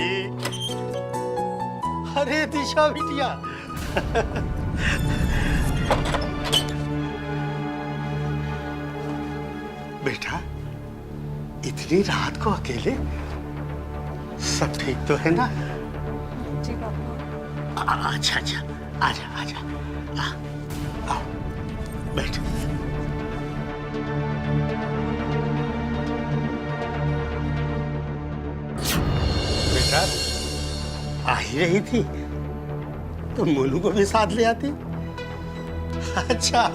भाई। अरे दिशा बिटिया। बेटा, इतनी रात को अकेले? सब ठीक तो है ना? जी पापा। अच्छा अच्छा, आजा आजा, आओ बैठ। बेटा, आ ही रही थी तो मोनू को भी साथ ले आती। अच्छा,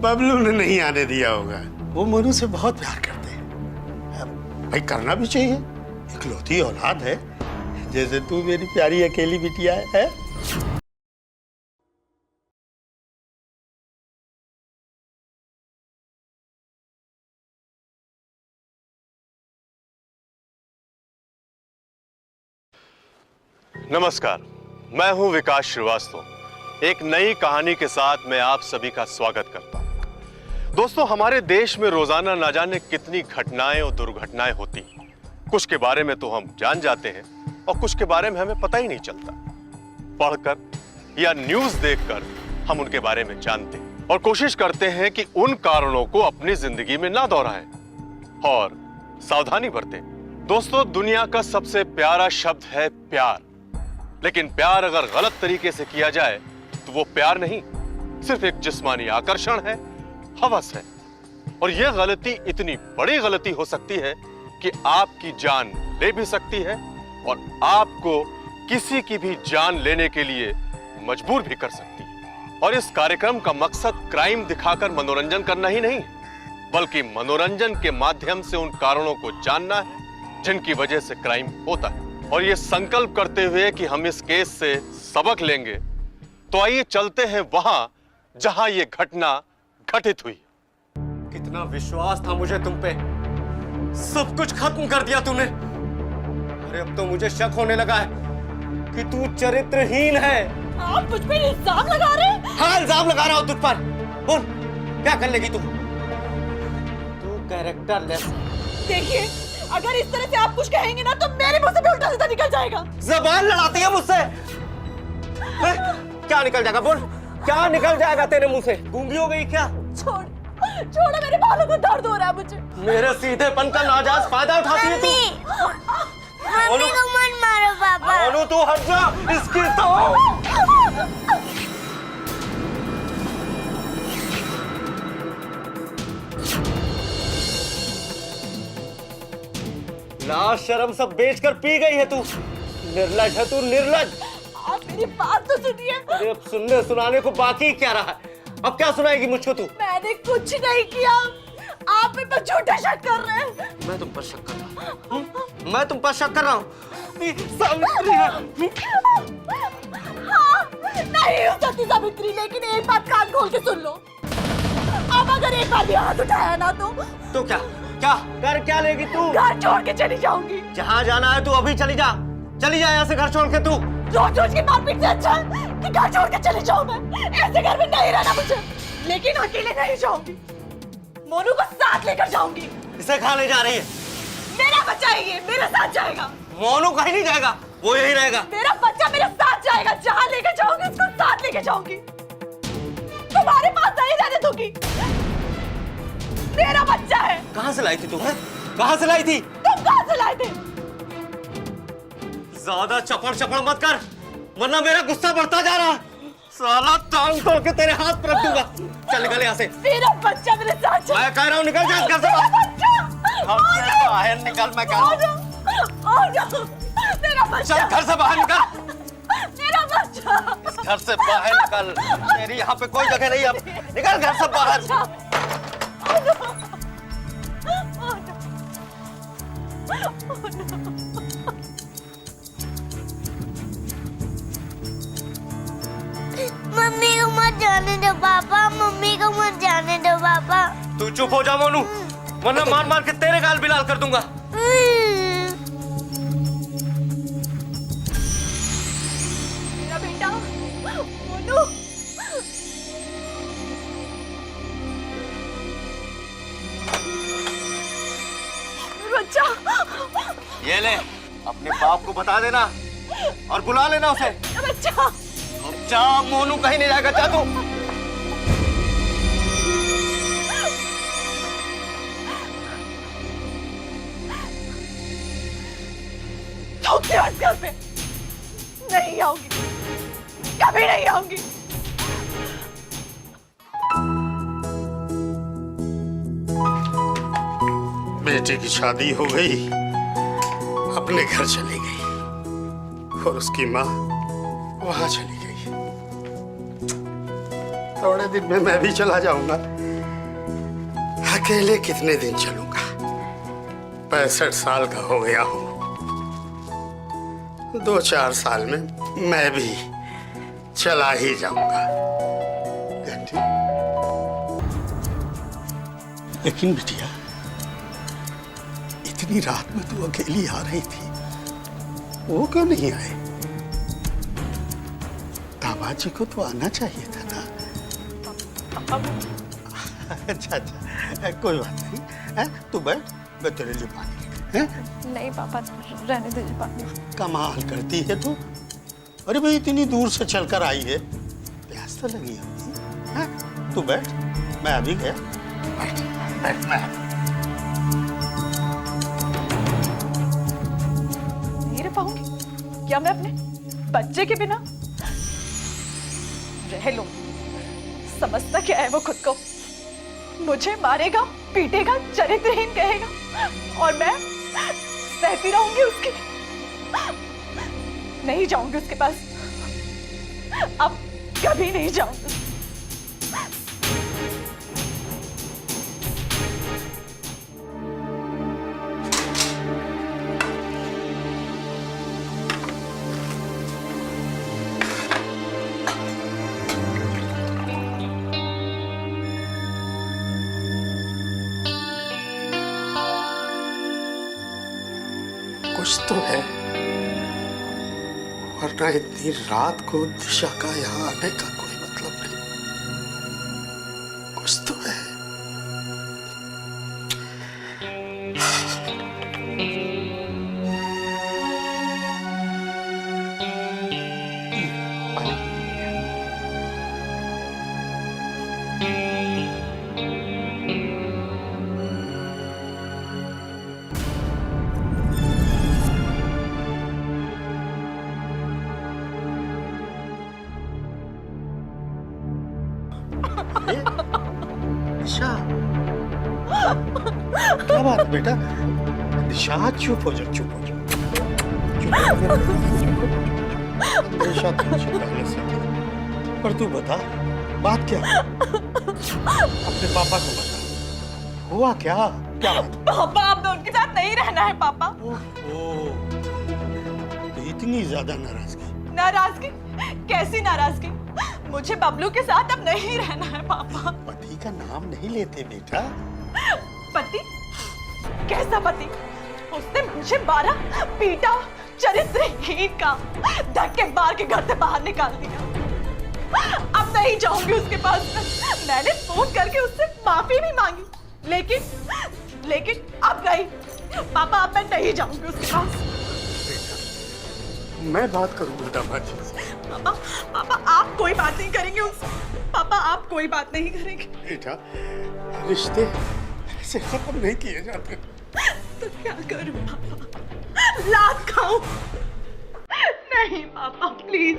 बबलू ने नहीं आने दिया होगा। वो मोनू से बहुत प्यार करते हैं। भाई करना भी चाहिए, इकलौती औलाद है, जैसे तू मेरी प्यारी अकेली बिटिया है। नमस्कार, मैं हूं विकास श्रीवास्तव। एक नई कहानी के साथ मैं आप सभी का स्वागत करता हूं। दोस्तों, हमारे देश में रोजाना न जाने कितनी घटनाएं और दुर्घटनाएं होती हैं। कुछ के बारे में तो हम जान जाते हैं और कुछ के बारे में हमें पता ही नहीं चलता। पढ़कर या न्यूज देखकर हम उनके बारे में जानते हैं और कोशिश करते हैं कि उन कारणों को अपनी जिंदगी में ना दोहराएं और सावधानी बरतें। दोस्तों, दुनिया का सबसे प्यारा शब्द है प्यार। लेकिन प्यार अगर गलत तरीके से किया जाए तो वो प्यार नहीं, सिर्फ एक जिस्मानी आकर्षण है, हवस है। और यह गलती इतनी बड़ी गलती हो सकती है कि आपकी जान ले भी सकती है और आपको किसी की भी जान लेने के लिए मजबूर भी कर सकती है। और इस कार्यक्रम का मकसद क्राइम दिखाकर मनोरंजन करना ही नहीं, बल्कि मनोरंजन के माध्यम से उन कारणों को जानना है जिनकी वजह से क्राइम होता है। और ये संकल्प करते हुए कि हम इस केस से सबक लेंगे, तो आइए चलते हैं वहां जहां ये घटना घटित हुई। कितना विश्वास था मुझे तुम पे, सब कुछ खत्म कर दिया तूने। अरे अब तो मुझे शक होने लगा है कि तू चरित्रहीन है। आप मुझ पे इल्जाम लगा रहे हैं? हाँ, इल्जाम लगा रहा हूं तुझ पर। बोल, क्या कर लेगी तू? तू कैरेक्टरलेस। देखिए, अगर इस तरह से आप कुछ कहेंगे ना तो मेरे मुंह से भी उल्टा सीधा निकल जाएगा। जबान लड़ाती है मुझसे। क्या निकल जाएगा? बोल, क्या निकल जाएगा तेरे मुंह से? गूंगी हो गई क्या? छोड़ो, मेरे बालों को दर्द हो रहा है मुझे। मेरे सीधेपन का नाजायज फायदा उठाती है तू। मम्मी को मत मारो पापा। मोनू, तू हट जा। इसकी तो लाश शर्म सब बेचकर पी गई है तू। निर्लज है तू, निर्लज। आप मेरी बात तो सुनिए। अरे अब सुनने सुनाने को बाकी क्या रहा है? अब क्या सुनाएगी मुझको तू? मैंने कुछ नहीं किया, आप मेरे पर झूठा शक कर रहे हैं। मैं तुम पर शक कर रहा हूँ। मैं तुम पर शक कर रहा हूँ। सावित्री है। हाँ, नहीं हो सकती सावित्री, लेकिन एक बात कान खोल के सुन लो। अब अगर एक बार भी हाथ उठाया ना तो क्या क्या कर क्या लेगी तू? घर छोड़ के चली जाऊंगी। जहाँ जाना है तू अभी चली जा। चली जा यहाँ से, घर छोड़ के तू। रोज रोज की मारपीट से अच्छा है कि घर छोड़ के चली जाऊं मैं। ऐसे घर में नहीं रहना मुझे, लेकिन अकेले नहीं जाऊंगी। मोनू को साथ लेकर जाऊंगी। इसे कहाँ ले जा रही है? मेरा बच्चा है ये, मेरे साथ जाएगा। मोनू कहीं नहीं जाएगा, वो यही रहेगा। मेरा बच्चा मेरे साथ जाएगा, जहाँ लेकर जाऊंगी उसको साथ लेकर जाऊंगी। तुम्हारे पास नहीं रहने दूंगी। मेरा बच्चा है। कहाँ से लाई थी तू? कहाँ से लाई थी? तुम कहाँ से लाए थे? ज्यादा चपड़ चपड़ मत कर, वरना मेरा गुस्सा बढ़ता जा रहा है। साला टांग तोड़ के तेरे हाथ पर रख दूंगा। चल निकल यहाँ से। मेरा बच्चा मेरे साथ। मैं कह रहा हूँ निकल जा घर से बाहर। निकल, मैं कह रहा हूँ। मेरा बच्चा। चल घर से बाहर निकल। मेरा बच्चा। इस घर से बाहर निकल। मेरी यहाँ पे कोई जगह नहीं। अब निकल घर से बाहर। मम्मी को मत जाने दो पापा। मम्मी को मत जाने दो पापा। तू चुप हो जा मोनू, वरना मार मार के तेरे गाल भी लाल कर दूंगा। मेरा बेटा मोनू। बच्चा, ये ले, अपने बाप को बता देना और बुला लेना उसे। बच्चा अब जा, मोनू कहीं नहीं जाएगा, जा तू। थूकती हूँ इस घर पे। नहीं आऊंगी, कभी नहीं आऊंगी। बेटे की शादी हो गई, अपने घर चली गई और उसकी माँ वहां चली गई। थोड़े दिन में मैं भी चला जाऊंगा। अकेले कितने दिन चलूंगा? 65 साल का हो गया हूं। 2-4 साल में मैं भी चला ही जाऊंगा। लेकिन बिटिया, इतनी रात में तू अकेली आ रही थी, वो क्यों नहीं आए? दामाद जी को तो आना चाहिए था ना। अच्छा, कोई बात नहीं है, तू बैठ, मैं तेरे लिए पानी लेकर। हैं? नहीं पापा, रहने दीजिए पानी। कमाल करती है तू। अरे भाई, इतनी दूर से चलकर आई है, प्यास तो लगी होगी। हैं? तू बैठ, मैं अभी गया। बैठ बैठ, मैं नहीं रह पाऊंगी क्या मैं अपने बच्चे के बिना? रह लो, समझता क्या है वो खुद को? मुझे मारेगा, पीटेगा, चरित्रहीन कहेगा और मैं सहती रहूंगी उसकी। नहीं जाऊंगी उसके पास, अब कभी नहीं जाऊंगी। कुछ तो है, वरना इतनी रात को दिशा का यहाँ आने का कोई मतलब नहीं। कुछ तो है। दिशा, क्या बात है बेटा? दिशा, चुप हो जा, चुप हो जा, चुप हो जा। दिशा तुझे पहले से थी। पर तू बता, बात क्या है? अपने पापा को बता, हुआ क्या? क्या बात? पापा, अब तो उनके साथ नहीं रहना है पापा। ओह, तो इतनी ज्यादा नाराजगी? नाराजगी? कैसी नाराजगी? मुझे बबलू के साथ अब नहीं रहना है पापा। पति का नाम नहीं लेते बेटा। पति? कैसा पति? उसने मुझे मारा, पीटा, चरित्रहीन का धक्के मार के घर से बाहर निकाल दिया। अब नहीं जाऊंगी उसके पास। मैंने फोन करके उससे माफी भी मांगी, लेकिन अब नहीं पापा, अब मैं नहीं जाऊंगी उसके पास। मैं बात करूंगा दामाद जी से। पापा आप कोई बात नहीं करेंगे उससे। पापा आप कोई बात नहीं करेंगे। बेटा, रिश्ते ऐसे खत्म नहीं किए जाते। तो क्या करूं पापा? लात खाऊं? नहीं पापा प्लीज,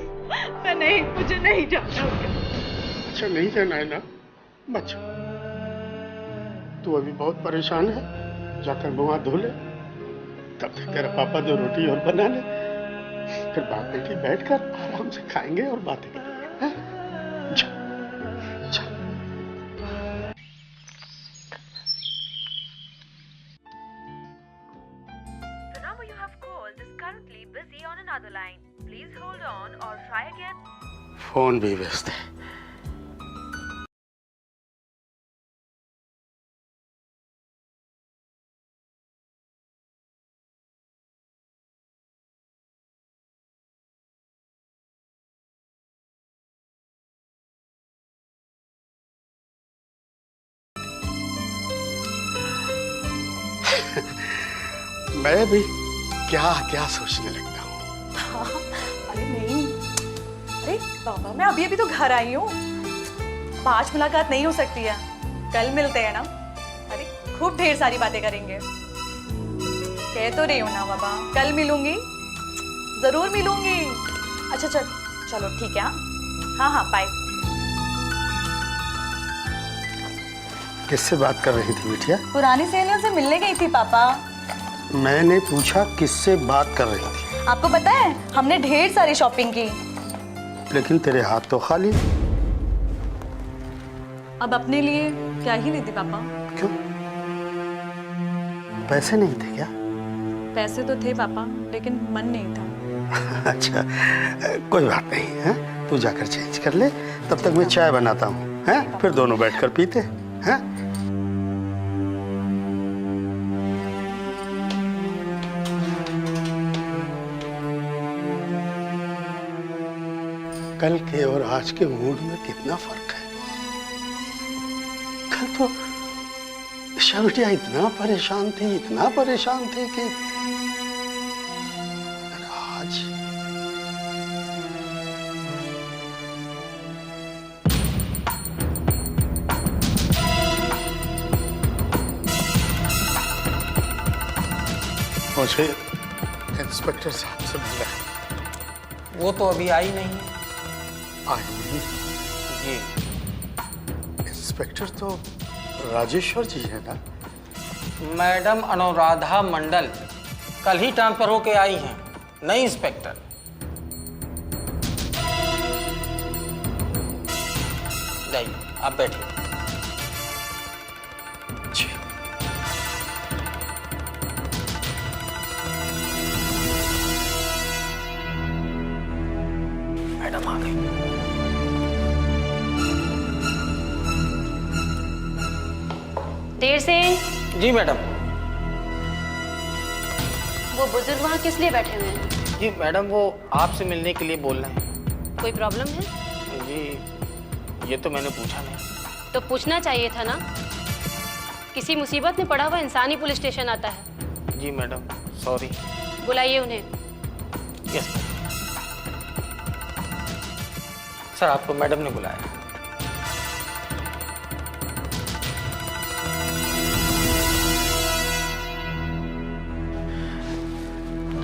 मैं नहीं, मुझे नहीं जाना। अच्छा, नहीं जाना है ना? बच्चा, तू अभी बहुत परेशान है, जाकर मुंह हाथ धो ले। तब तक तेरा पापा जो रोटी और बना ले, फिर बाप बेटी बैठकर आराम से खाएंगे और बातें करेंगे। हाँ? जा, जा। The number you have called is currently busy on another line. Please hold on or try again. Phone भी व्यस्त है। मैं भी क्या क्या सोचने लगता हूँ। अरे नहीं, अरे बाबा मैं अभी अभी तो घर आई हूँ, 5 मुलाकात नहीं हो सकती है, कल मिलते हैं ना। अरे खूब ढेर सारी बातें करेंगे। कह तो रही हूँ ना बाबा, कल मिलूंगी, जरूर मिलूंगी। अच्छा चलो ठीक है। हाँ हाँ बाय। किससे बात कर रही थी बिटिया? पुरानी सहेलियों से मिलने गई थी पापा। मैंने पूछा किससे बात कर रही थी? आपको पता है हमने ढेर सारी शॉपिंग की। लेकिन तेरे हाथ तो खाली। अब अपने लिए क्या ही नहीं थी पापा। क्यों? पैसे नहीं थे क्या? पैसे तो थे पापा, लेकिन मन नहीं था। अच्छा कोई बात नहीं है, तू जाकर चेंज कर ले, तब तक मैं चाय बनाता हूँ, हैं? फिर दोनों बैठकर पीते हैं। कल के और आज के मूड में कितना फर्क है। कल तो ईशा बिटिया इतना परेशान थी कि आज मुझे इंस्पेक्टर साहब से मिला है। वो तो अभी आई नहीं है। आई नहीं? जी इंस्पेक्टर तो राजेश्वर जी है ना? मैडम अनुराधा मंडल कल ही ट्रांसफर होके आई हैं, नई इंस्पेक्टर। जाइए आप बैठिए। जी मैडम आ गई। देर से। जी मैडम। वो बुजुर्ग वहाँ किस लिए बैठे हुए हैं? जी मैडम वो आपसे मिलने के लिए बोल रहे हैं। कोई प्रॉब्लम है? जी ये तो मैंने पूछा नहीं। तो पूछना चाहिए था ना। किसी मुसीबत में पड़ा हुआ इंसान ही पुलिस स्टेशन आता है। जी मैडम सॉरी। बुलाइए उन्हें। यस सर, आपको मैडम ने बुलाया।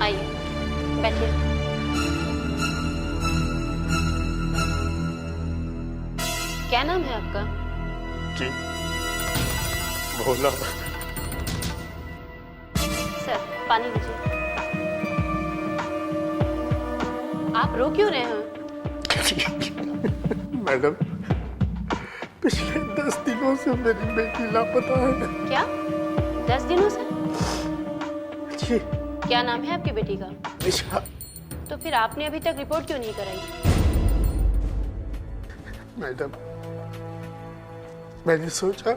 आइए बैठिए। क्या नाम है आपका? जी बोला। सर पानी लीजिए। आप रो क्यों रहे हैं? मैडम पिछले 10 दिनों से मेरी बेटी लापता है। क्या 10 दिनों से? जी क्या नाम है आपकी बेटी का? ईशा। तो फिर आपने अभी तक रिपोर्ट क्यों नहीं कराई? मैडम मैंने सोचा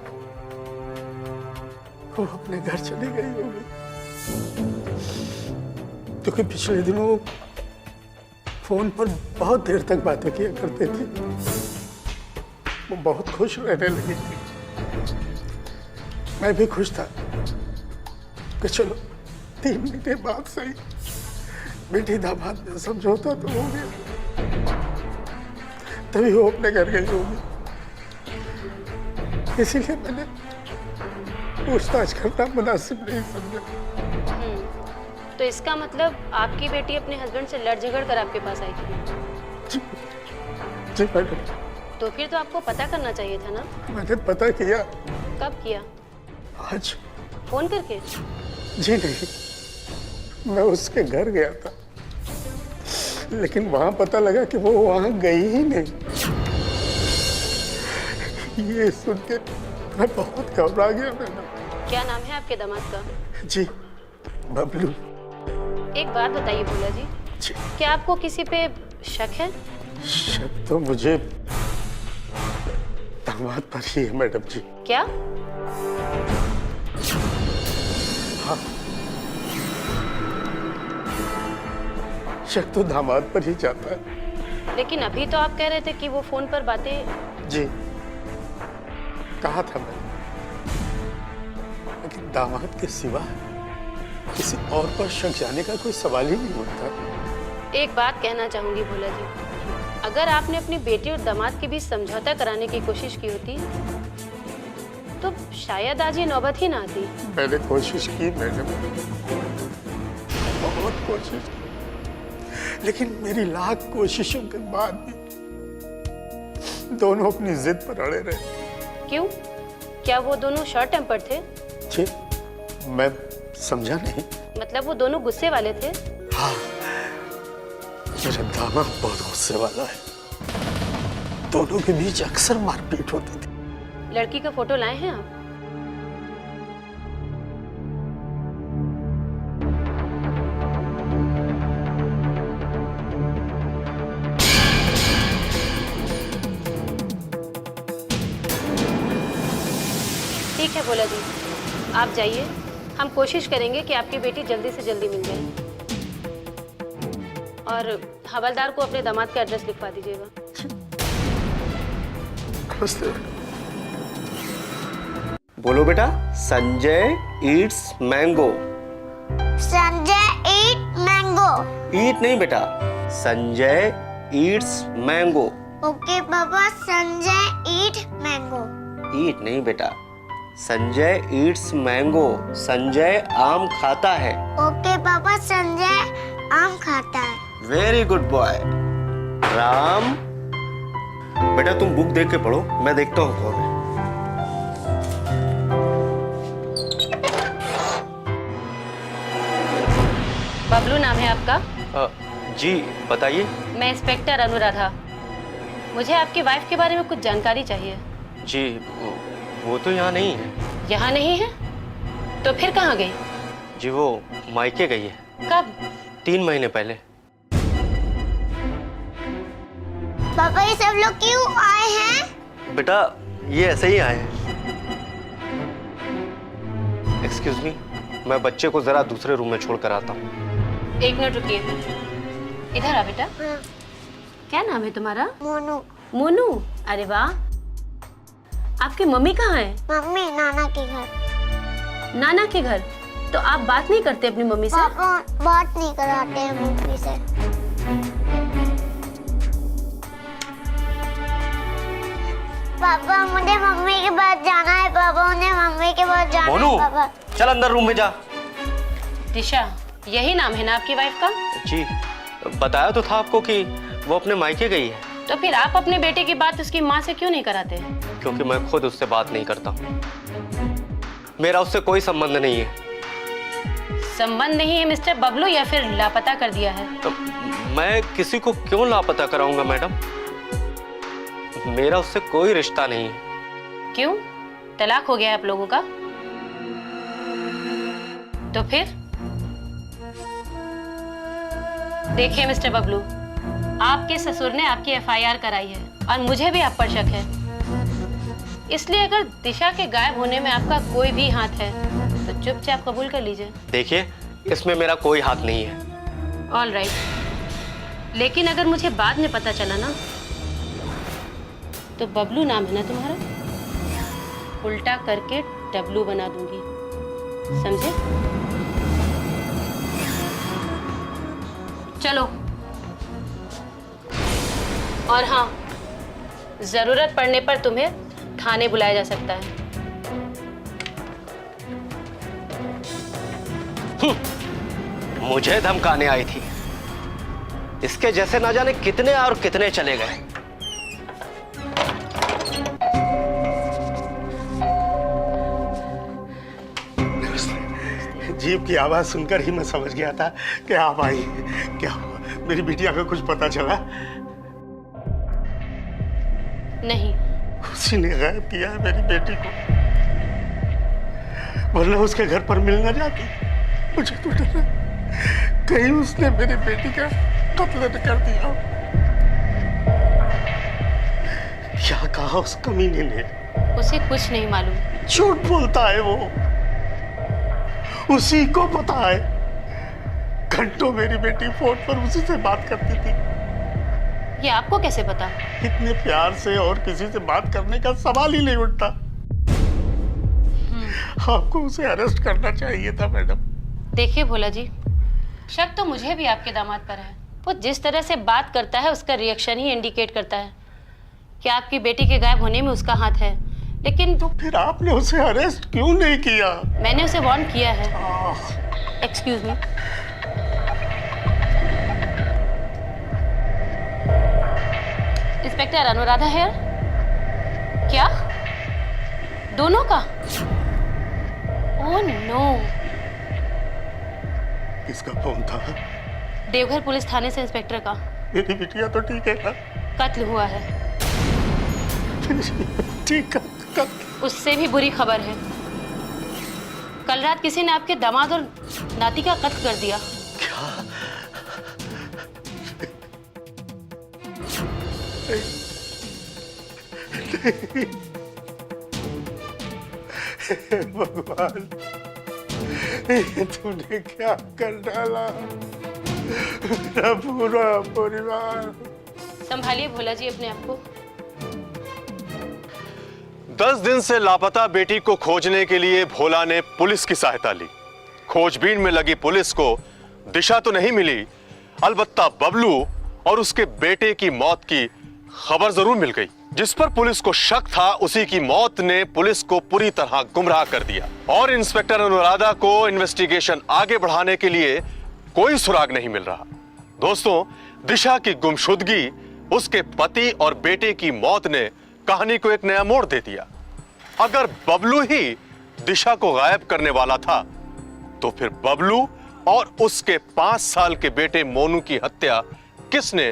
वो अपने घर चली गई होगी, क्योंकि पिछले दिनों वो फोन पर बहुत देर तक बातें किया करते थे। वो बहुत खुश रहने लगी थी। मैं भी खुश था कि चलो 3 महीने बाद सही बेटी दामाद में समझौता तो हो गया, तभी वो अपने घर गई होगी। इसीलिए मैंने पूछताछ करना मुनासिब नहीं समझा। तो इसका मतलब आपकी बेटी अपने हस्बैंड से लड़ झगड़ कर आपके पास आई थी? जी मैडम। तो फिर तो आपको पता करना चाहिए था ना। मैंने पता किया। कब किया? आज। फोन करके? जी नहीं, मैं उसके घर गया था, लेकिन वहां पता लगा कि वो वहां गई ही नहीं। ये सुन के मैं बहुत घबरा गया मैडम। क्या नाम है आपके दामाद का? जी बबलू। एक बात बताइए भोला जी, जी क्या आपको किसी पे शक है? शक तो मुझे दामाद पर ही है मैडम जी। क्या? हाँ, शक तो दामाद पर ही जाता है। लेकिन अभी तो आप कह रहे थे कि वो फोन पर बातें। जी कहा था मैंने, लेकिन दामाद के सिवा किसी और पर शक जाने का कोई सवाल ही नहीं उठता। एक बात कहना चाहूंगी भोला जी, अगर आपने अपनी बेटी और दामाद के बीच समझौता कराने की कोशिश की होती तो शायद आज ये नौबत ही ना आती। मैंने कोशिश की मैडम, बहुत कोशिश की, लेकिन मेरी लाख कोशिशों के बाद भी दोनों अपनी जिद पर अड़े रहे। क्यों? क्या वो दोनों शॉर्ट टेम्पर्ड थे? जी, मैं समझा नहीं। मतलब वो दोनों गुस्से वाले थे? हाँ, मेरा दामाद बहुत गुस्से वाला है। दोनों के बीच अक्सर मारपीट होती थी। लड़की का फोटो लाए हैं आप? ठीक है भोला जी, आप जाइए, हम कोशिश करेंगे कि आपकी बेटी जल्दी से जल्दी मिल जाए। और हवलदार को अपने दामाद का एड्रेस लिखवा दीजिएगा। नमस्ते। बोलो बेटा। Sanjay eats mango. Sanjay eat mango. Eat नहीं बेटा, संजय ईट्स मैंगो। ओके पापा, संजय ईट मैंगो। ईट नहीं बेटा, संजय ईट्स मैंगो। संजय आम खाता है। ओके पापा, संजय आम खाता है। Very good boy. राम बेटा, तुम बुक देख के पढ़ो, मैं देखता हूँ कौन है। बबलू नाम है आपका? जी बताइए। मैं इंस्पेक्टर अनुराधा। मुझे आपकी वाइफ के बारे में कुछ जानकारी चाहिए। जी वो तो यहाँ नहीं है। यहाँ नहीं है? तो फिर कहाँ गई? जी वो मायके गई है। कब? 3 महीने पहले। पापा ये सब लोग क्यों आए हैं? बेटा ये ऐसे ही आए हैं। एक्सक्यूज मी, मैं बच्चे को जरा दूसरे रूम में छोड़ कर आता हूँ। 1 मिनट रुकिए, इधर आ बेटा। क्या नाम है तुम्हारा? मोनू। मोनू? अरे वाह। आपकी मम्मी कहाँ है? मम्मी नाना के घर। नाना के घर? तो आप बात नहीं करते अपनी मम्मी से? पापा बात नहीं कराते हैं मम्मी से। पापा मुझे मम्मी के पास जाना है। पापा मुझे मम्मी के पास जाना मोनू, है। पापा चल अंदर रूम में जा। दिशा, यही नाम है ना आपकी वाइफ का? जी बताया तो था आपको कि वो अपने मायके गई है। तो फिर आप अपने बेटे की बात उसकी माँ से क्यों नहीं कराते? क्योंकि मैं खुद उससे बात नहीं करता। मेरा उससे कोई संबंध नहीं है। संबंध नहीं है मिस्टर बबलू, या फिर लापता कर दिया है? तो मैं किसी को क्यों लापता कराऊंगा मैडम? मेरा उससे कोई रिश्ता नहीं है। क्यों? तलाक हो गया है आप लोगों का? तो फिर देखिए मिस्टर बबलू, आपके ससुर ने आपकी एफआईआर कराई है और मुझे भी आप पर शक है। इसलिए अगर दिशा के गायब होने में आपका कोई भी हाथ है तो चुपचाप कबूल कर लीजिए। देखिए इसमें मेरा कोई हाथ नहीं है। ऑल राइट, लेकिन अगर मुझे बाद में पता चला ना, तो बबलू नाम है ना तुम्हारा, उल्टा करके डब्लू बना दूंगी, समझे? चलो। और हाँ, जरूरत पड़ने पर तुम्हें थाने बुलाया जा सकता है। मुझे धमकाने आई थी। इसके जैसे ना जाने कितने और कितने चले गए। जीप की आवाज सुनकर ही मैं समझ गया था कि आप आई। क्या हुआ? मेरी बिटिया का कुछ पता चला? नहीं। उसी ने गायब किया है मेरी बेटी को, वरना उसके घर पर मिल न जाती। मुझे तो डर है कहीं उसने मेरी बेटी का कत्ल न कर दिया। क्या कहा उस कमीने ने? उसे कुछ नहीं मालूम। झूठ बोलता है वो, उसी को पता है। घंटों मेरी बेटी फोन पर उसी से बात करती थी। ये आपको कैसे पता? इतने प्यार से और किसी से बात करने का सवाल ही नहीं उठता। आपको उसे अरेस्ट करना चाहिए था मैडम। देखिए भोला जी, शक तो मुझे भी आपके दामाद पर है। वो जिस तरह से बात करता है उसका रिएक्शन ही इंडिकेट करता है कि आपकी बेटी के गायब होने में उसका हाथ है। लेकिन तो फिर आपने उसे अरेस्ट क्यों नहीं किया? मैंने उसे वार्न किया है। Excuse me. इंस्पेक्टर अनुराधा है? क्या दोनों का? Oh no. किसका फोन था? देवघर पुलिस थाने से इंस्पेक्टर का। मेरी बिटिया तो ठीक है ना? कत्ल हुआ है। ठीक है। उससे भी बुरी खबर है। कल रात किसी ने आपके दामाद और नाती का कत्ल कर दिया। भगवान, ये तूने क्या कर डाला? मेरा पूरा परिवार। संभालिए भोला जी अपने आप को। 10 दिन से लापता बेटी को खोजने के लिए भोला ने पुलिस की सहायता ली। खोजबीन में लगी पुलिस को दिशा तो नहीं मिली, अलबत्ता बबलू और उसके बेटे की मौत की खबर जरूर मिल गई। जिस पर पुलिस को शक था उसी की मौत ने पुलिस को पूरी तरह गुमराह कर दिया और इंस्पेक्टर अनुराधा को इन्वेस्टिगेशन आगे बढ़ाने के लिए कोई सुराग नहीं मिल रहा। दोस्तों, दिशा की गुमशुदगी, उसके पति और बेटे की मौत ने कहानी को एक नया मोड़ दे दिया। अगर बबलू ही दिशा को गायब करने वाला था तो फिर बबलू और उसके 5 साल के बेटे मोनू की हत्या किसने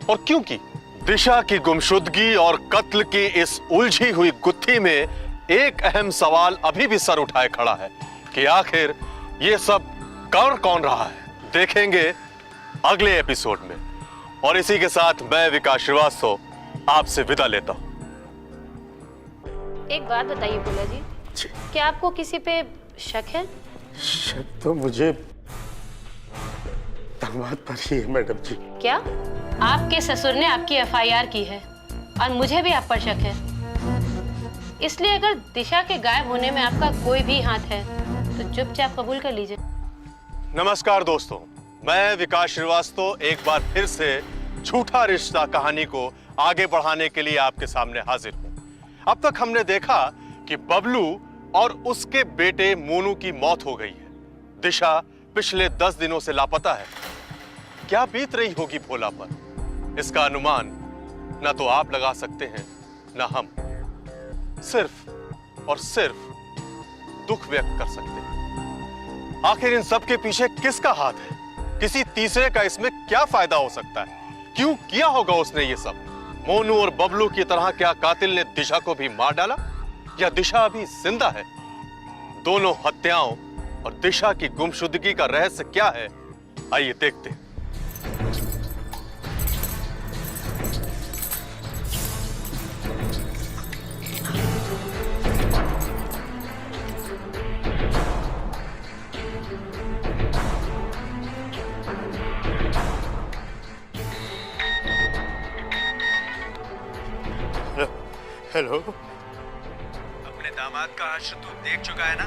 और क्यों की? दिशा की गुमशुदगी और कत्ल की इस उलझी हुई गुत्थी में एक अहम सवाल अभी भी सर उठाए खड़ा है कि आखिर ये सब कर कौन रहा है। देखेंगे अगले एपिसोड में। और इसी के साथ मैं विकास श्रीवास्तव आपसे विदा लेता हूं। एक बात बताइए भोला जी, क्या आपको किसी पे शक है? शक तो मुझे दामाद पर ही है मैडम जी। क्या आपके ससुर ने आपकी एफआईआर की है और मुझे भी आप पर शक है। इसलिए अगर दिशा के गायब होने में आपका कोई भी हाथ है तो चुपचाप कबूल कर लीजिए। नमस्कार दोस्तों, मैं विकास श्रीवास्तव एक बार फिर से झूठा रिश्ता कहानी को आगे बढ़ाने के लिए आपके सामने हाजिर हूं। अब तक हमने देखा कि बबलू और उसके बेटे मोनू की मौत हो गई है। दिशा पिछले 10 दिनों से लापता है। क्या बीत रही होगी भोला पर, इसका अनुमान ना तो आप लगा सकते हैं ना हम। सिर्फ और सिर्फ दुख व्यक्त कर सकते हैं। आखिर इन सब के पीछे किसका हाथ है? किसी तीसरे का इसमें क्या फायदा हो सकता है? क्यों किया होगा उसने ये सब? मोनू और बबलू की तरह क्या कातिल ने दिशा को भी मार डाला या दिशा अभी जिंदा है? दोनों हत्याओं और दिशा की गुमशुदगी का रहस्य क्या है, आइए देखते हैं। हेलो। अपने दामाद का हश्र तू देख चुका है ना?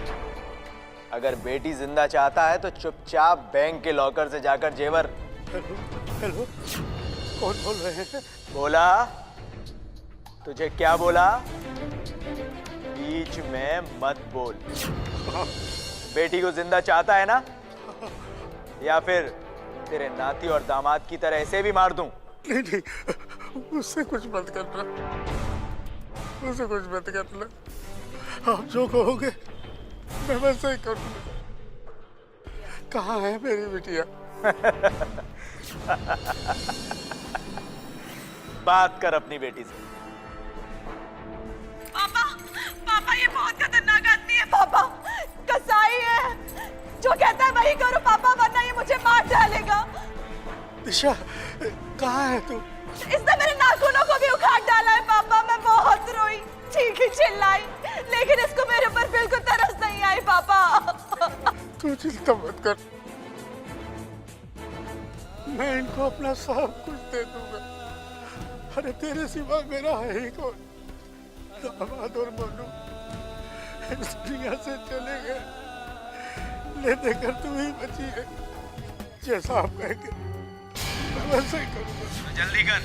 अगर बेटी जिंदा चाहता है तो चुपचाप बैंक के लॉकर से जाकर जेवर। हेलो हेलो, कौन बोल रहे हैं? बोला तुझे क्या बोला? बीच में मत बोल। बेटी को जिंदा चाहता है ना? या फिर तेरे नाती और दामाद की तरह ऐसे भी मार दूं? नहीं नहीं, उससे कुछ मत करना, मुझे कुछ मत करना। आप जो कहोगे मैं वैसे ही करूँगा। कहाँ है मेरी बिटिया? बात कर अपनी बेटी से। पापा, पापा ये बहुत खतरनाक आदमी है पापा। कसाई है, जो कहता है वही करो पापा, वरना ये मुझे मार डालेगा। दिशा, कहाँ है तू? इसने मेरे नाखूनों को भी उखाड़ डाला है पापा। मैं बहुत रोई, चीखी चिल्लाई, लेकिन इसको मेरे ऊपर बिल्कुल तरस नहीं आई पापा। तू चिंता मत कर, मैं इनको अपना सब कुछ दे दूंगा। अरे तेरे सिवा मेरा है ही कौन? दामाद और मोनू इस दुनिया से चले गए, ले देकर तू ही बची है। जैसा आप कहेंगे मैं वैसे ही करूँगा। तो जल्दी कर,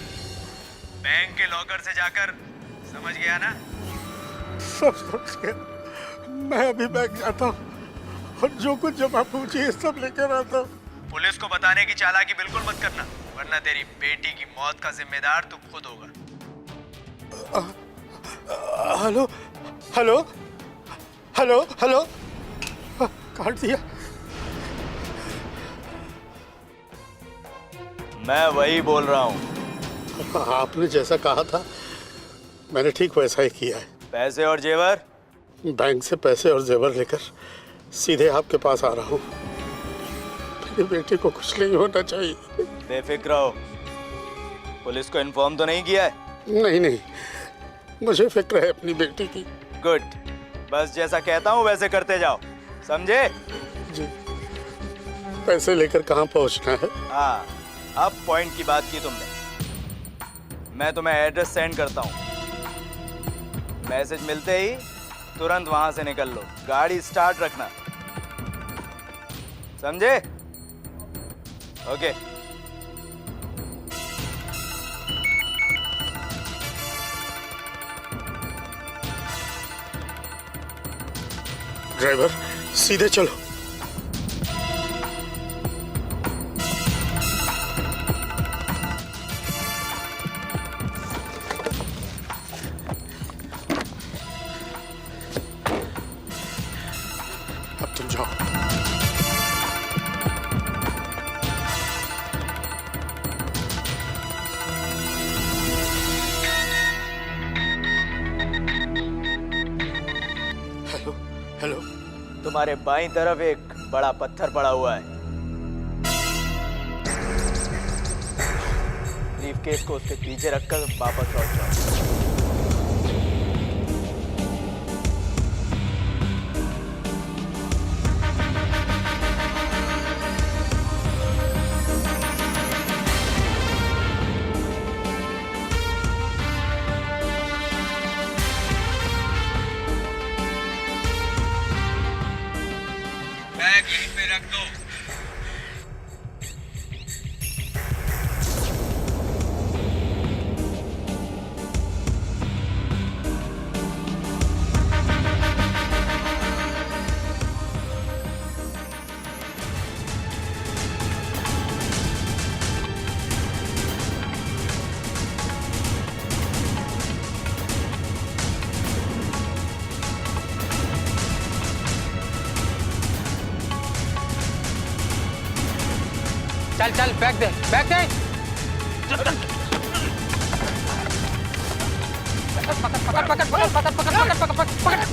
बैंक के लॉकर से जाकर, समझ गया ना? सब समझ गया। मैं अभी बैंक जाता हूँ और जो कुछ जमा पूछी है सब लेकर आता हूँ। पुलिस को बताने की चालाकी बिल्कुल मत करना, वरना तेरी बेटी की मौत का जिम्मेदार तू खुद होगा। हेलो हेलो हेलो हेलो, काट दिया। मैं वही बोल रहा हूँ। आपने जैसा कहा था मैंने ठीक वैसा ही किया है। पैसे और जेवर? बैंक से पैसे और जेवर लेकर सीधे आपके पास आ रहा हूँ। मेरी बेटी को कुछ नहीं होना चाहिए। बेफिक्र रहो। पुलिस को इन्फॉर्म तो नहीं किया है? नहीं नहीं, मुझे फिक्र है अपनी बेटी की। गुड, बस जैसा कहता हूँ वैसे करते जाओ, समझे? जी। पैसे लेकर कहाँ पहुँचना है? हाँ, अब पॉइंट की बात की तुमने। मैं तुम्हें एड्रेस सेंड करता हूँ, मैसेज मिलते ही तुरंत वहां से निकल लो, गाड़ी स्टार्ट रखना, समझे? ओके। ड्राइवर सीधे चलो। अब तुम जाओ। हेलो हेलो, तुम्हारे बाईं तरफ एक बड़ा पत्थर पड़ा हुआ है, ब्रीफकेस को उसके पीछे रखकर वापस लौट जाओ। बैग यहीं पे रख दो। चल चल, बैग दे, बैग दे। पकड़ पकड़ पकड़ पकड़ पकड़ पकड़ पकड़ पकड़ पकड़।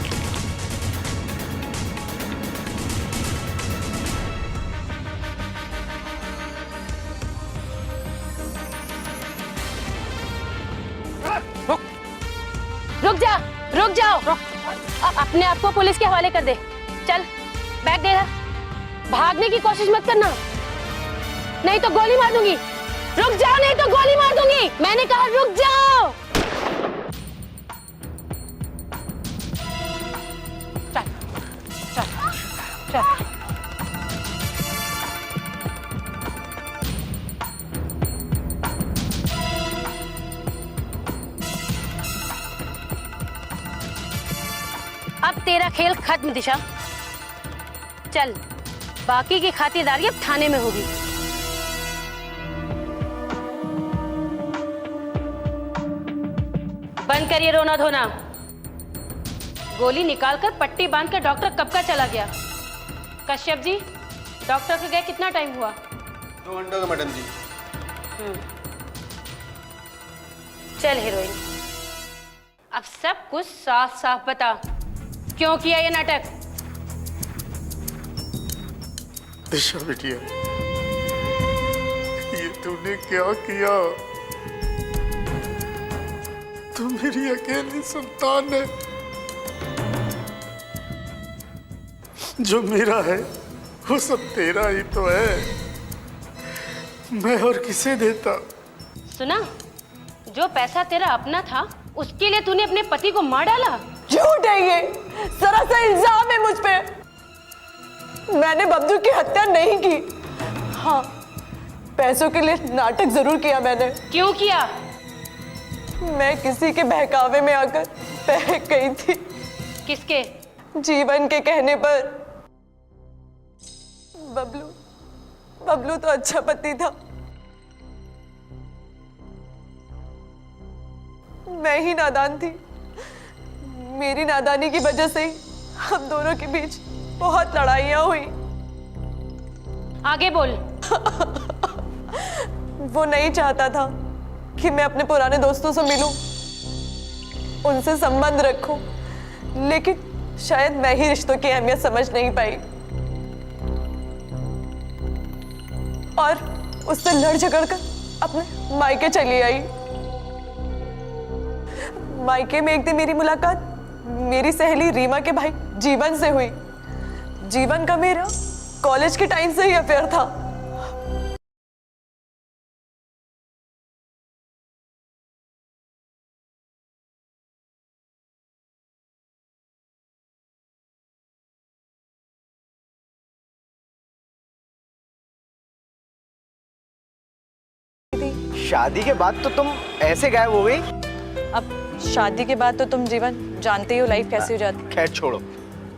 रुक जा, रुक जाओ। अपने आप को पुलिस के हवाले कर दे। चल, बैग दे रहा। भागने की कोशिश मत करना, नहीं तो गोली मार दूंगी। रुक जाओ, नहीं तो गोली मार दूंगी। मैंने कहा रुक जाओ। चल चल चल। अब तेरा खेल खत्म दिशा। चल, बाकी की खातिरदारी अब थाने में होगी। बंद करिए रोना धोना। गोली निकालकर पट्टी बांधकर डॉक्टर कब का चला गया? कश्यप जी, डॉक्टर के गए कितना टाइम हुआ? 2 घंटों का मैडम जी। चल हीरोइन, अब सब कुछ साफ साफ बता, क्यों किया ये नाटक? दिशा बिटिया, ये तूने क्या किया? तू मेरी अकेली संतान है। जो मेरा है वो सब तेरा ही तो है। मैं और किसे देता? सुना, जो पैसा तेरा अपना था उसके लिए तूने अपने पति को मार डाला। झूठ है ये, सरासर इल्जाम है मुझ पे। मैंने बबलू की हत्या नहीं की। हाँ, पैसों के लिए नाटक जरूर किया मैंने। क्यों किया? मैं किसी के बहकावे में आकर बहक गई थी। किसके? जीवन के कहने पर। बबलू तो अच्छा पति था, मैं ही नादान थी। मेरी नादानी की वजह से ही हम दोनों के बीच बहुत लड़ाइयाँ हुई। आगे बोल। वो नहीं चाहता था कि मैं अपने पुराने दोस्तों से मिलूं, उनसे संबंध रखूं, लेकिन शायद मैं ही रिश्तों की अहमियत समझ नहीं पाई और उससे लड़ झगड़ कर अपने मायके चली आई। मायके में एक दिन मेरी मुलाकात मेरी सहेली रीमा के भाई जीवन से हुई। जीवन का मेरा कॉलेज के टाइम से ही अफेयर था। शादी के बाद तो तुम ऐसे गायब हो गई। अब शादी के बाद तो तुम जीवन जानते ही हो लाइफ कैसी हो जाती। खैर छोड़ो,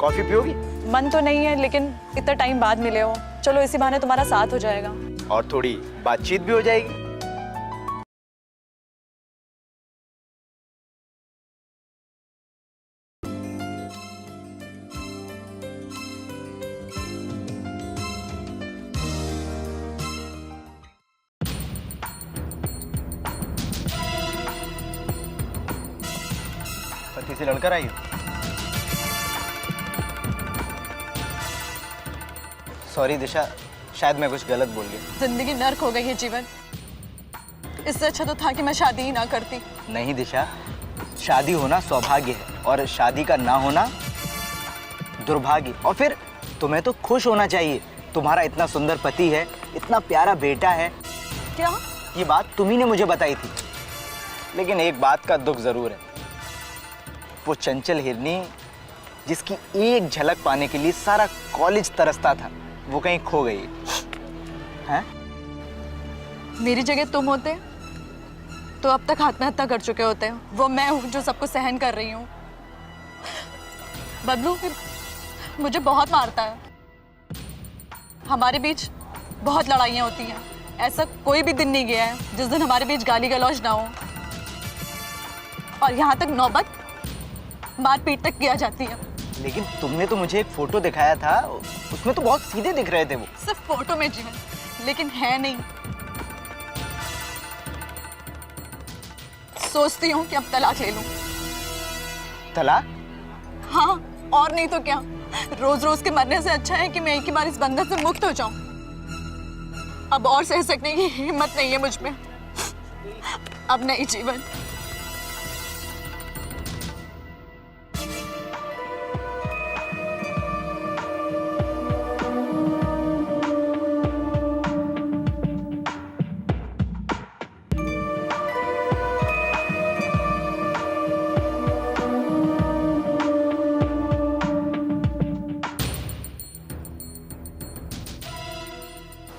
कॉफी पियोगी? मन तो नहीं है, लेकिन इतना टाइम बाद मिले हो, चलो इसी बहाने तुम्हारा साथ हो जाएगा और थोड़ी बातचीत भी हो जाएगी। पति से लड़कर आई हो? सॉरी दिशा, शायद मैं कुछ गलत बोल गया। जिंदगी नर्क हो गई है जीवन, इससे अच्छा तो था कि मैं शादी ही ना करती। नहीं दिशा, शादी होना सौभाग्य है और शादी का ना होना दुर्भाग्य। और फिर तुम्हें तो खुश होना चाहिए, तुम्हारा इतना सुंदर पति है, इतना प्यारा बेटा है। क्या? ये बात तुम्ही ने मुझे बताई थी, लेकिन एक बात का दुख जरूर है। वो चंचल हिरनी जिसकी एक झलक पाने के लिए सारा कॉलेज तरसता था, वो कहीं खो गई है। मेरी जगह तुम होते तो अब तक आत्महत्या कर चुके होते। वो मैं हूँ जो सबको सहन कर रही हूँ। बबलू मुझे बहुत मारता है, हमारे बीच बहुत लड़ाइयाँ होती हैं। ऐसा कोई भी दिन नहीं गया है जिस दिन हमारे बीच गाली गलौज ना हो, और यहाँ तक नौबत मारपीट तक किया जाती है। लेकिन तुमने तो मुझे एक फोटो दिखाया था, उसमें तो बहुत सीधे दिख रहे थे वो। सिर्फ फोटो में जीवन, लेकिन है नहीं। सोचती हूँ कि अब तलाक ले लूं। तलाक? हाँ, और नहीं तो क्या। रोज रोज के मरने से अच्छा है कि मैं एक ही बार इस बंधन से मुक्त हो जाऊं। अब और सह सकने की हिम्मत नहीं है मुझ में। अब नहीं जीवन।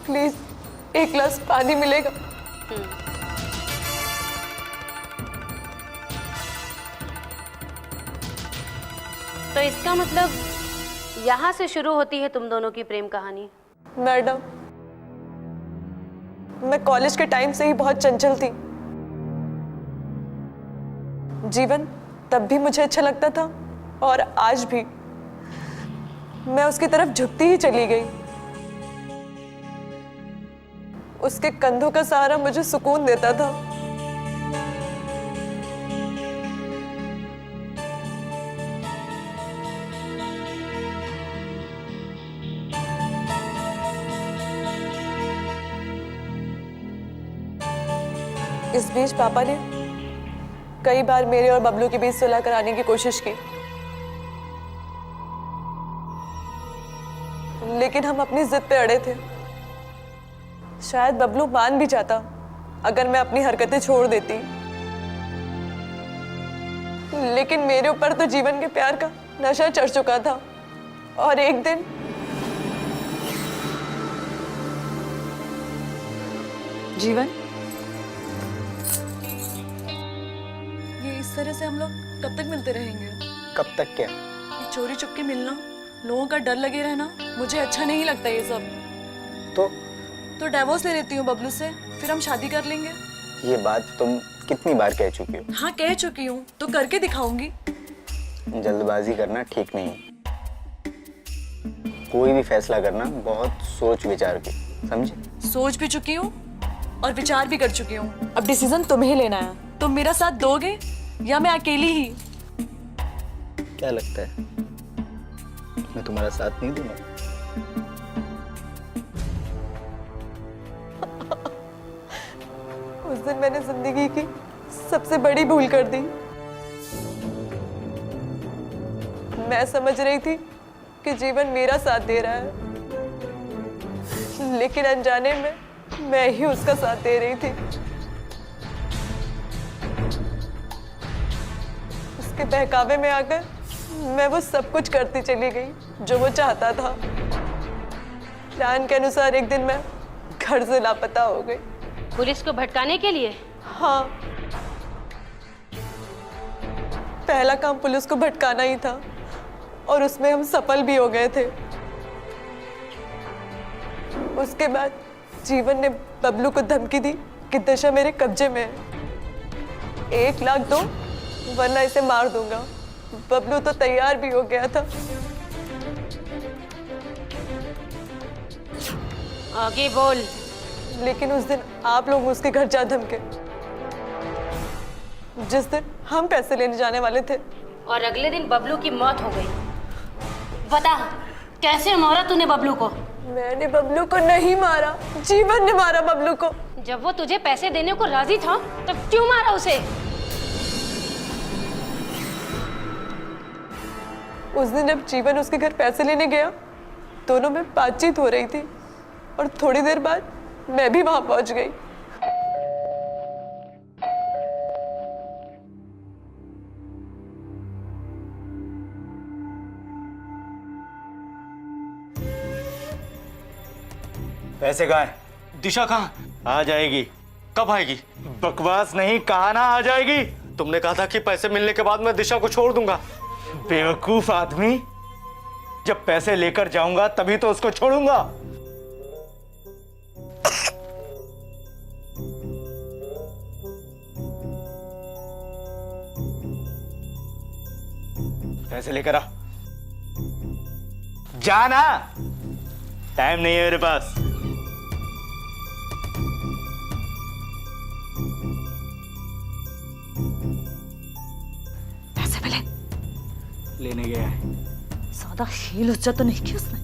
प्लीज एक गिलास पानी मिलेगा? तो इसका मतलब यहाँ से शुरू होती है तुम दोनों की प्रेम कहानी? मैडम, मैं कॉलेज के टाइम से ही बहुत चंचल थी। जीवन तब भी मुझे अच्छा लगता था और आज भी। मैं उसकी तरफ झुकती ही चली गई। उसके कंधों का सहारा मुझे सुकून देता था। इस बीच पापा ने कई बार मेरे और बबलू के बीच सुलह कराने की कोशिश की, लेकिन हम अपनी जिद पे अड़े थे। शायद बबलू मान भी जाता अगर मैं अपनी हरकतें छोड़ देती, लेकिन मेरे ऊपर तो जीवन के प्यार का नशा चढ़ चुका था। और एक दिन जीवन, ये इस तरह से हम लोग कब तक मिलते रहेंगे? कब तक क्या? ये चोरी चुपके मिलना, लोगों का डर लगे रहना, मुझे अच्छा नहीं लगता ये सब। तो डिवोर्स ले लेती हूँ बबलू से, फिर हम शादी कर लेंगे। ये बात तुम कितनी बार कह चुकी हो? हाँ कह चुकी हूँ, तो करके दिखाऊंगी। जल्दबाजी करना ठीक नहीं है। कोई भी फैसला करना बहुत सोच विचार के, समझे? सोच भी चुकी हूँ और विचार भी कर चुकी हूँ। अब डिसीजन तुम्हें लेना है। तुम मेरा साथ दोगे या मैं अकेली ही? क्या लगता है मैं तुम्हारा साथ नहीं दूंगा? उस दिन मैंने जिंदगी की सबसे बड़ी भूल कर दी। मैं समझ रही थी कि जीवन मेरा साथ दे रहा है, लेकिन अनजाने में मैं ही उसका साथ दे रही थी। उसके बहकावे में आकर मैं वो सब कुछ करती चली गई जो वो चाहता था। प्लान के अनुसार एक दिन मैं घर से लापता हो गई। पुलिस को भटकाने के लिए? हाँ, पहला काम पुलिस को भटकाना ही था और उसमें हम सफल भी हो गए थे। उसके बाद जीवन ने बबलू को धमकी दी कि दिशा मेरे कब्जे में है, 1 लाख दो वरना इसे मार दूंगा। बबलू तो तैयार भी हो गया था। आगे बोल। लेकिन उस दिन आप लोग उसके घर जा धमके, जिस दिन हम पैसे लेने जाने वाले थे। और अगले दिन बबलू की मौत हो गई। बता, कैसे मारा तूने बबलू को? मैंने बबलू को नहीं मारा, जीवन ने मारा बबलू को। जब वो तुझे पैसे देने को राजी था तब क्यों मारा उसे? उस दिन जब जीवन उसके घर पैसे लेने गया, दोनों में बातचीत हो रही थी और थोड़ी देर बाद मैं भी वहां पहुंच गई। पैसे कहाँ है? दिशा कहाँ? आ जाएगी। कब आएगी? बकवास नहीं, कहा ना आ जाएगी। तुमने कहा था कि पैसे मिलने के बाद मैं दिशा को छोड़ दूंगा। बेवकूफ आदमी, जब पैसे लेकर जाऊंगा तभी तो उसको छोड़ूंगा। पैसे लेकर आ। जाना, टाइम नहीं है मेरे पास। पैसे मिले? लेने गया है। ज्यादा हील उच्चा तो नहीं किया उसने?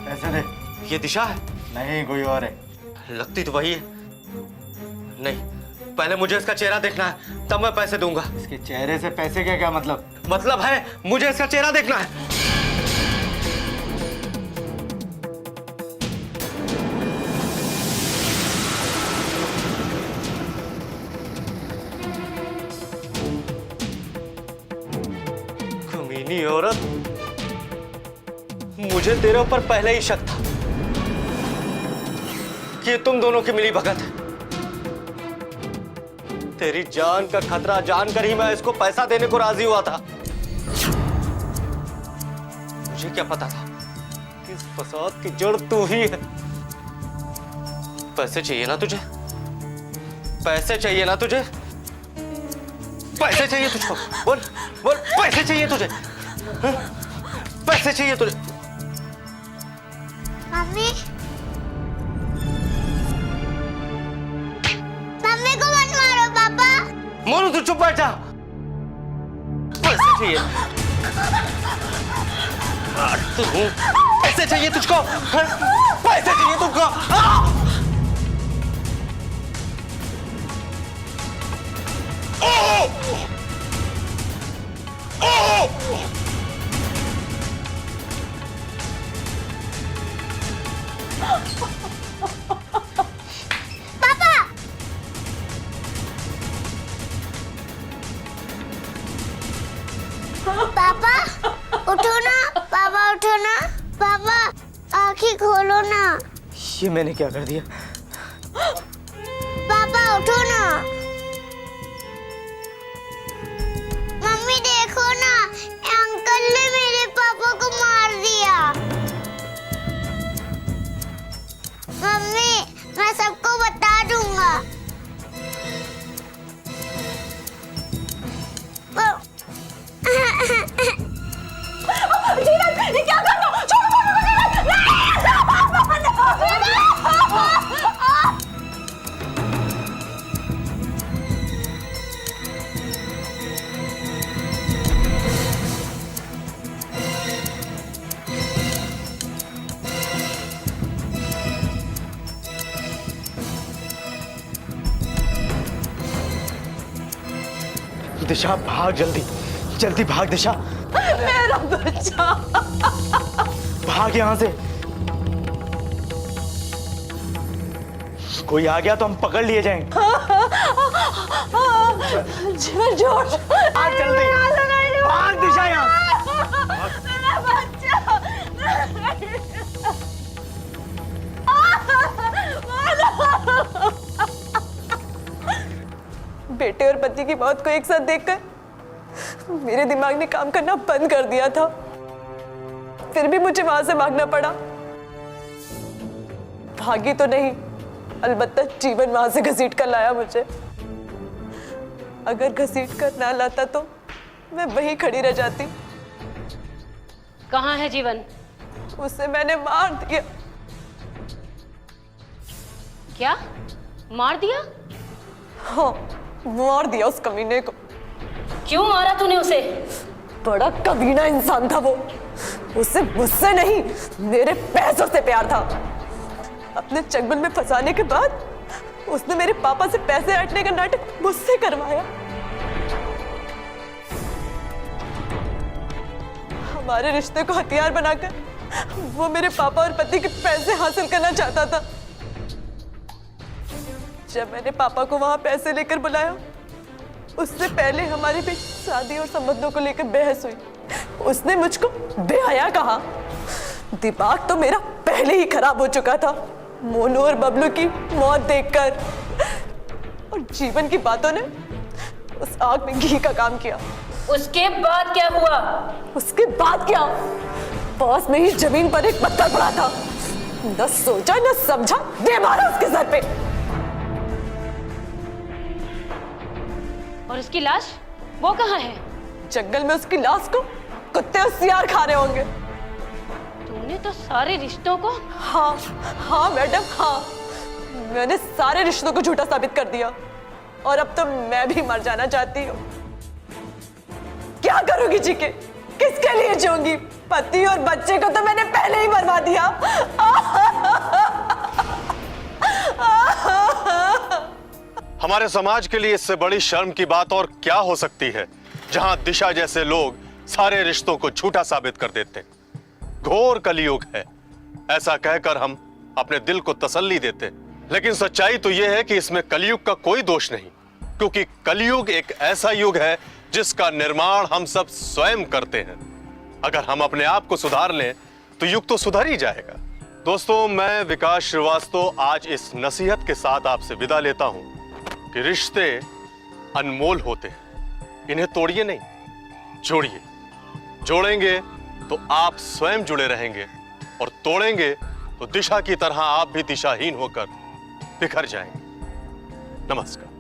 पैसे दे। ये दिशा है? नहीं, कोई और है। लगती तो वही है। नहीं, पहले मुझे इसका चेहरा देखना है, तब मैं पैसे दूंगा। इसके चेहरे से पैसे का क्या मतलब? मतलब है मुझे इसका चेहरा देखना है। कमीनी औरत, मुझे तेरे ऊपर पहले ही शक था कि ये तुम दोनों की मिली भगत है। तेरी जान का खतरा जानकर ही मैं इसको पैसा देने को राजी हुआ था। मुझे क्या पता था कि इस फसाद की जड़ तू ही है। पैसे चाहिए ना तुझे? पैसे चाहिए ना तुझे? पैसे चाहिए तुझको? बोल बोल, पैसे चाहिए तुझे? हाँ? पैसे चाहिए तुझे? मम्मी, मम्मी को मत मारो पापा। मोनू तू चुप बैठ जा। पैसे चाहिए? पैसे चाहिए तुझको? हाँ? पैसे चाहिए तुमको? हाँ? पापा पापा उठो ना, पापा उठो ना, पापा आँखें खोलो ना। ये मैंने क्या कर दिया? पापा उठो ना। मम्मी देखो ना, अंकल ने मेरे पापा को मार दिया। मम्मी मैं सबको बता दूंगा। ये क्या कर रहे हो? छोड़ो दिशा भाग, जल्दी जल्दी भाग दिशा, मेरा बच्चा। भाग यहाँ से। कोई आ गया तो हम पकड़ लिए जाएंगे। जीवन जोड़। भाग जल्दी, भाग दिशा यहाँ। मेरा बच्चा। बेटे और पति की मौत को एक साथ देखकर मेरे दिमाग ने काम करना बंद कर दिया था। फिर भी मुझे वहां से भागना पड़ा। भागी तो नहीं, अलबत्ता जीवन वहां से घसीट कर लाया मुझे। अगर घसीट कर ना लाता तो मैं वहीं खड़ी रह जाती। कहाँ है जीवन? उसे मैंने मार दिया। क्या मार दिया? हाँ, मार दिया उस कमीने को। क्यों मारा तूने उसे? बड़ा कमीना इंसान था वो। उसे मुझसे नहीं, मेरे पैसों से प्यार था। अपने चंगुल में फंसाने के बाद उसने मेरे पापा से पैसे हटने का नाटक मुझसे करवाया। हमारे रिश्ते को हथियार बनाकर वो मेरे पापा और पति के पैसे हासिल करना चाहता था। जब मैंने पापा को वहां पैसे लेकर बुलाया, उससे पहले हमारे बीच शादी और संबंधों को लेकर बहस हुई। उसने मुझको बेहया कहा। दिमाग तो मेरा पहले ही खराब हो चुका था मोनू और बबलू की मौत देखकर, और जीवन की बातों ने उस आग में घी का काम किया। उसके बाद क्या हुआ? उसके बाद क्या? पास में ही जमीन पर एक पत्थर पड़ा था। न सोचा न समझा, दे मारा उसके सर पे। और उसकी लाश वो कहाँ है? जंगल में उसकी लाश को कुत्ते और सियार खा रहे होंगे। तूने तो सारे रिश्तों को। हाँ हाँ मैडम, हाँ, मैंने सारे रिश्तों को झूठा साबित कर दिया। और अब तो मैं भी मर जाना चाहती हूँ। क्या करूंगी जी के? किसके लिए जीऊंगी? पति और बच्चे को तो मैंने पहले ही मरवा दिया। हमारे समाज के लिए इससे बड़ी शर्म की बात और क्या हो सकती है, जहां दिशा जैसे लोग सारे रिश्तों को झूठा साबित कर देते। घोर कलयुग है, ऐसा कहकर हम अपने दिल को तसल्ली देते, लेकिन सच्चाई तो यह है कि इसमें कलयुग का कोई दोष नहीं, क्योंकि कलयुग एक ऐसा युग है जिसका निर्माण हम सब स्वयं करते हैं। अगर हम अपने आप को सुधार लें तो युग तो सुधर ही जाएगा। दोस्तों, मैं विकास श्रीवास्तव आज इस नसीहत के साथ आपसे विदा लेता हूं कि रिश्ते अनमोल होते हैं, इन्हें तोड़िए नहीं, जोड़िए। जोड़ेंगे तो आप स्वयं जुड़े रहेंगे, और तोड़ेंगे तो दिशा की तरह आप भी दिशाहीन होकर बिखर जाएंगे। नमस्कार।